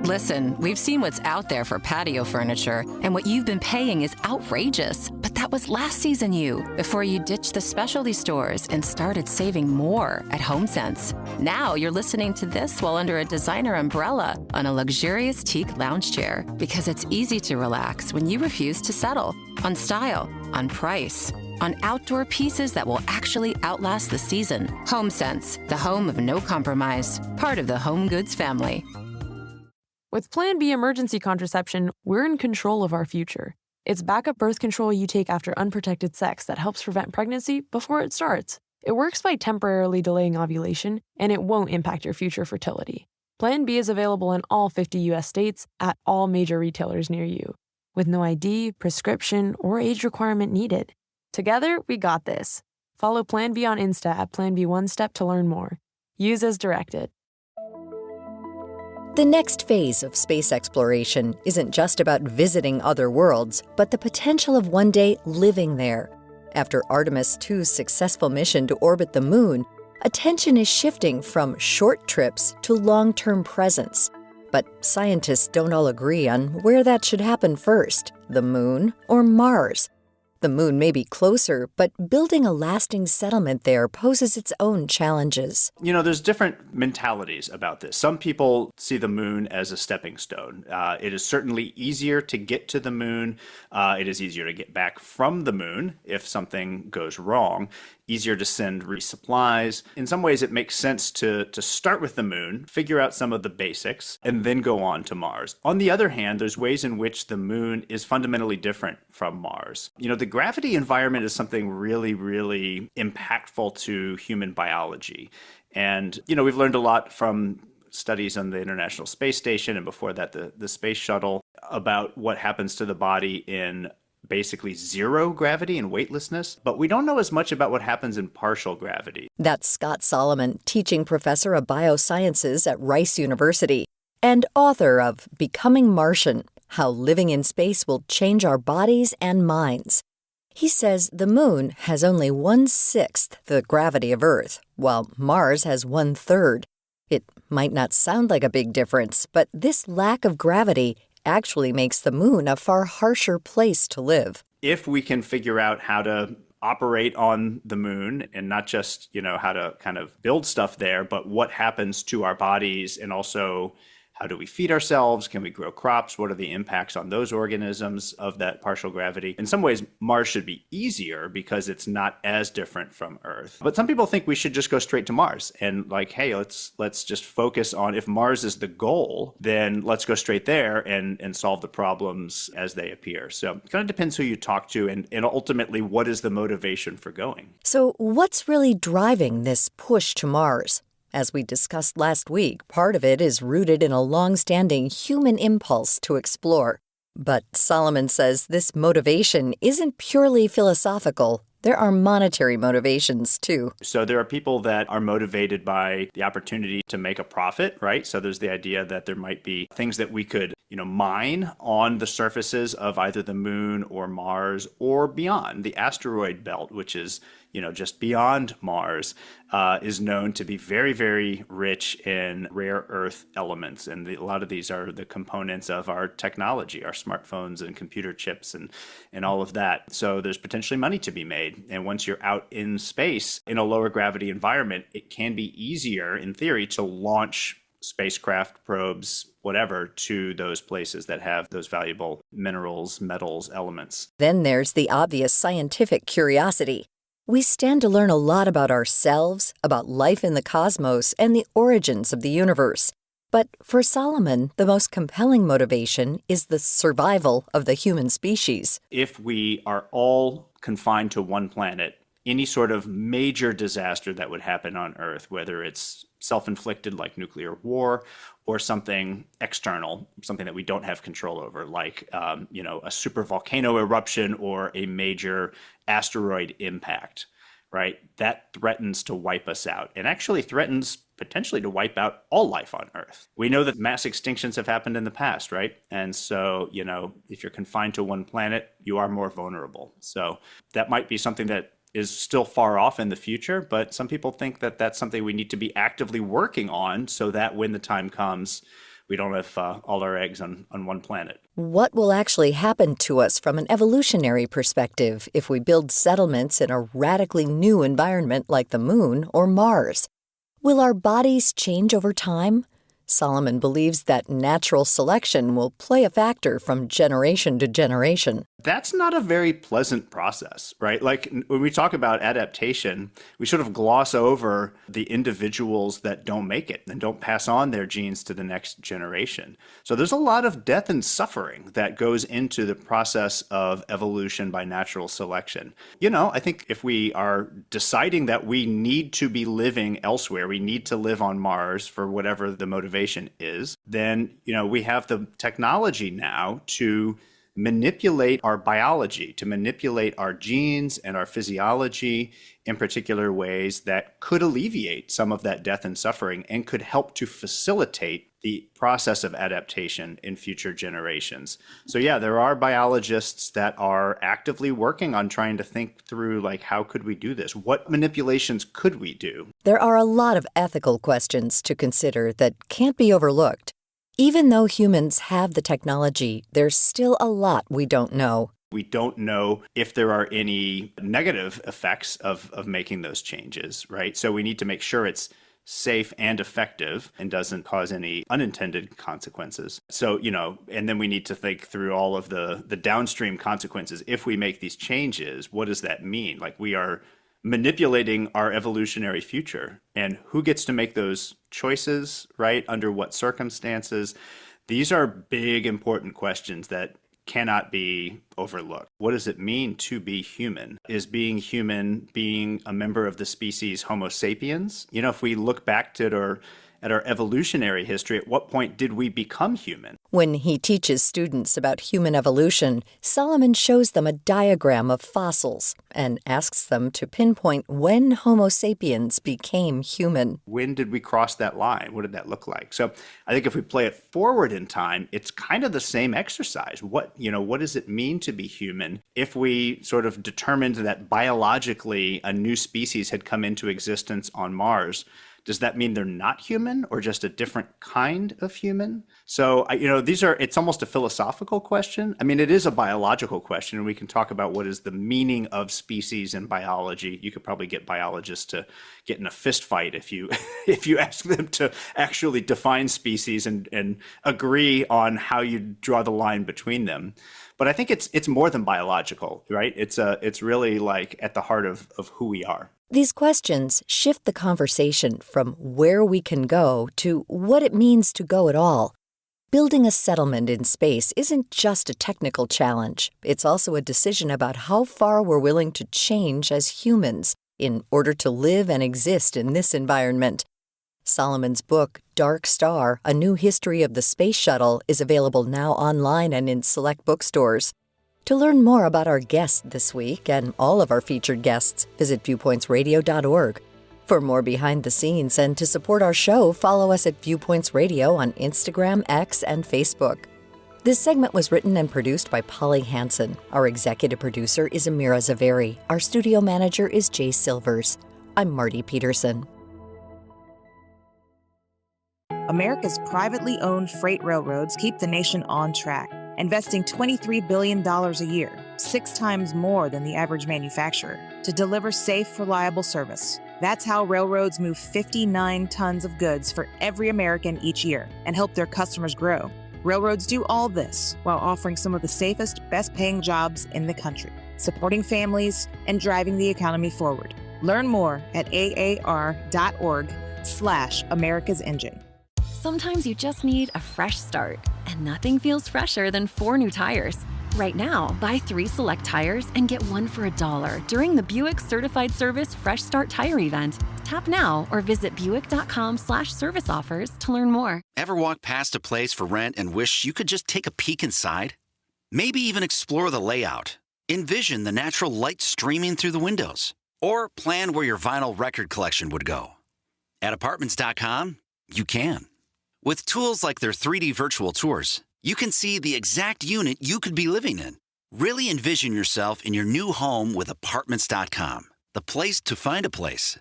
Listen, we've seen what's out there for patio furniture, and what you've been paying is outrageous. But that was last season before you ditched the specialty stores and started saving more at HomeSense. Now you're listening to this while under a designer umbrella on a luxurious teak lounge chair, because it's easy to relax when you refuse to settle on style, on price, on outdoor pieces that will actually outlast the season. HomeSense, the home of no compromise, part of the home goods family. With Plan B emergency contraception, we're in control of our future. It's backup birth control you take after unprotected sex that helps prevent pregnancy before it starts. It works by temporarily delaying ovulation, and it won't impact your future fertility. Plan B is available in all 50 U.S. states at all major retailers near you, with no ID, prescription, or age requirement needed. Together, we got this. Follow Plan B on Insta at Plan B One Step to learn more. Use as directed. The next phase of space exploration isn't just about visiting other worlds, but the potential of one day living there. After Artemis II's successful mission to orbit the Moon, attention is shifting from short trips to long-term presence. But scientists don't all agree on where that should happen first, the Moon or Mars. The Moon may be closer, but building a lasting settlement there poses its own challenges. You know, there's different mentalities about this. Some people see the Moon as a stepping stone. It is certainly easier to get to the Moon. It is easier to get back from the Moon if something goes wrong. Easier to send resupplies. In some ways, it makes sense to start with the Moon, figure out some of the basics, and then go on to Mars. On the other hand, there's ways in which the Moon is fundamentally different from Mars. You know, the gravity environment is something really, really impactful to human biology. And, you know, we've learned a lot from studies on the International Space Station and before that the Space Shuttle about what happens to the body in basically zero gravity and weightlessness, but we don't know as much about what happens in partial gravity. That's Scott Solomon, teaching professor of biosciences at Rice University and author of Becoming Martian: How Living in Space Will Change Our Bodies and Minds. He says the Moon has only 1/6 the gravity of Earth, while Mars has 1/3. It might not sound like a big difference, but this lack of gravity actually makes the Moon a far harsher place to live. If we can figure out how to operate on the Moon and not just, you know, how to kind of build stuff there, but what happens to our bodies and also how do we feed ourselves? Can we grow crops? What are the impacts on those organisms of that partial gravity? In some ways, Mars should be easier because it's not as different from Earth. But some people think we should just go straight to Mars and like, hey, let's just focus on, if Mars is the goal, then let's go straight there and solve the problems as they appear. So it kind of depends who you talk to and ultimately what is the motivation for going. So what's really driving this push to Mars? As we discussed last week, part of it is rooted in a long-standing human impulse to explore. But Solomon says this motivation isn't purely philosophical. There are monetary motivations, too. So there are people that are motivated by the opportunity to make a profit, right? So there's the idea that there might be things that we could, you know, mine on the surfaces of either the Moon or Mars or beyond. The asteroid belt, which is, you know, just beyond Mars, is known to be very, very rich in rare earth elements. And a lot of these are the components of our technology, our smartphones and computer chips and all of that. So there's potentially money to be made. And once you're out in space in a lower gravity environment, it can be easier, in theory, to launch spacecraft, probes, whatever, to those places that have those valuable minerals, metals, elements. Then there's the obvious scientific curiosity. We stand to learn a lot about ourselves, about life in the cosmos, and the origins of the universe. But for Solomon, the most compelling motivation is the survival of the human species. If we are all confined to one planet, any sort of major disaster that would happen on Earth, whether it's self-inflicted like nuclear war or something external, something that we don't have control over, like a super volcano eruption or a major asteroid impact, right? That threatens to wipe us out and actually threatens potentially to wipe out all life on Earth. We know that mass extinctions have happened in the past, right? And so, you know, if you're confined to one planet, you are more vulnerable. So that might be something that is still far off in the future, but some people think that that's something we need to be actively working on so that when the time comes, we don't have all our eggs on one planet. What will actually happen to us from an evolutionary perspective if we build settlements in a radically new environment like the Moon or Mars? Will our bodies change over time? Solomon believes that natural selection will play a factor from generation to generation. That's not a very pleasant process, right? Like when we talk about adaptation, we sort of gloss over the individuals that don't make it and don't pass on their genes to the next generation. So there's a lot of death and suffering that goes into the process of evolution by natural selection. I think if we are deciding that we need to be living elsewhere, we need to live on Mars for whatever the motivation is, then, we have the technology now to manipulate our biology, to manipulate our genes and our physiology in particular ways that could alleviate some of that death and suffering and could help to facilitate the process of adaptation in future generations. So yeah, there are biologists that are actively working on trying to think through, like, how could we do this? What manipulations could we do? There are a lot of ethical questions to consider that can't be overlooked. Even though humans have the technology, there's still a lot we don't know. We don't know if there are any negative effects of making those changes, right? So we need to make sure it's safe and effective and doesn't cause any unintended consequences. So, and then we need to think through all of the downstream consequences. If we make these changes, what does that mean? Like, we are manipulating our evolutionary future, and who gets to make those choices, right? Under what circumstances? These are big, important questions that cannot be overlooked. What does it mean to be human? Is being human being a member of the species Homo sapiens? If we look back to our evolutionary history, at what point did we become human? When he teaches students about human evolution, Solomon shows them a diagram of fossils and asks them to pinpoint when Homo sapiens became human. When did we cross that line? What did that look like? So I think if we play it forward in time, it's kind of the same exercise. What does it mean to be human? If we sort of determined that biologically a new species had come into existence on Mars, does that mean they're not human or just a different kind of human? So, it's almost a philosophical question. I mean, it is a biological question, and we can talk about what is the meaning of species in biology. You could probably get biologists to get in a fist fight if you ask them to actually define species and agree on how you draw the line between them. But I think it's more than biological, right? It's really like at the heart of who we are. These questions shift the conversation from where we can go to what it means to go at all. Building a settlement in space isn't just a technical challenge. It's also a decision about how far we're willing to change as humans in order to live and exist in this environment. Solomon's book, Dark Star, A New History of the Space Shuttle, is available now online and in select bookstores. To learn more about our guest this week and all of our featured guests, visit viewpointsradio.org. For more behind the scenes and to support our show, follow us at Viewpoints Radio on Instagram, X, and Facebook. This segment was written and produced by Polly Hansen. Our executive producer is Amira Zaveri. Our studio manager is Jay Silvers. I'm Marty Peterson. America's privately owned freight railroads keep the nation on track, investing $23 billion a year, 6 times more than the average manufacturer, to deliver safe, reliable service. That's how railroads move 59 tons of goods for every American each year and help their customers grow. Railroads do all this while offering some of the safest, best-paying jobs in the country, supporting families and driving the economy forward. Learn more at aar.org/America's Engine. Sometimes you just need a fresh start, and nothing feels fresher than 4 new tires. Right now, buy 3 select tires and get 1 for $1 during the Buick Certified Service Fresh Start Tire Event. Tap now or visit buick.com/service offers to learn more. Ever walk past a place for rent and wish you could just take a peek inside? Maybe even explore the layout. Envision the natural light streaming through the windows. Or plan where your vinyl record collection would go. At Apartments.com, you can. With tools like their 3D virtual tours, you can see the exact unit you could be living in. Really envision yourself in your new home with Apartments.com, the place to find a place.